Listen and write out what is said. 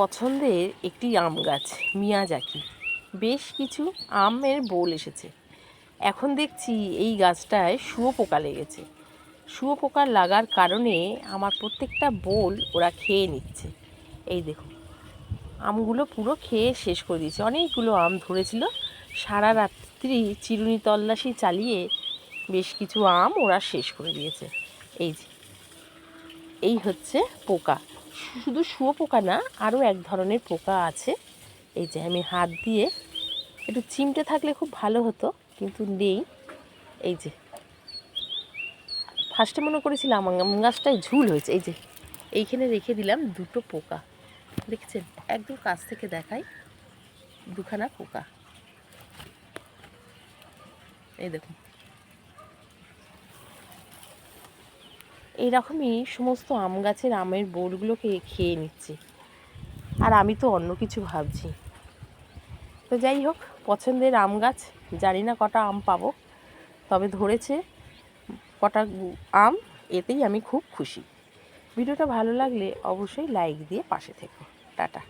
পছন্দের একটি আম গাছ মিয়াজাকি। বেশ কিছু আমের বোল এসেছে। এখন দেখছি এই গাছটায় শুঁয়োপোকা লেগেছে। শুঁয়োপোকা লাগার কারণে আমার প্রত্যেকটা বোল ওরা খেয়ে নিচ্ছে। এই দেখুন, আমগুলো পুরো খেয়ে শেষ করে দিয়েছে। অনেকগুলো আম ধরেছিল, সারা রাত্রি চিরুনি তল্লাশি চালিয়ে বেশ কিছু আম ওরা শেষ করে দিয়েছে। এই হচ্ছে পোকা। শুধু শুঁয়োপোকা না, আরও এক ধরনের পোকা আছে। এই যে আমি হাত দিয়ে একটু চিমটে থাকলে খুব ভালো হতো, কিন্তু নেই। এই যে ফার্স্টে মনে করেছিলাম আম গাছটায় ঝুল হয়েছে। এই যে এইখানে রেখে দিলাম দুটো পোকা, দেখছেন? একদম কাছ থেকে দেখাই, দুখানা পোকা। এই দেখুন, এইরকমই সমস্ত আম গাছের আমের বোলগুলোকে খেয়ে নিচ্ছে, আর আমি তো অন্য কিছু ভাবছি। তো যাই হোক, পছন্দের আম গাছ, জানি না কটা আম পাবো, তবে ধরেছে কটা আম, এতেই আমি খুব খুশি। ভিডিওটা ভালো লাগলে অবশ্যই লাইক দিয়ে পাশে থেকো। টাটা।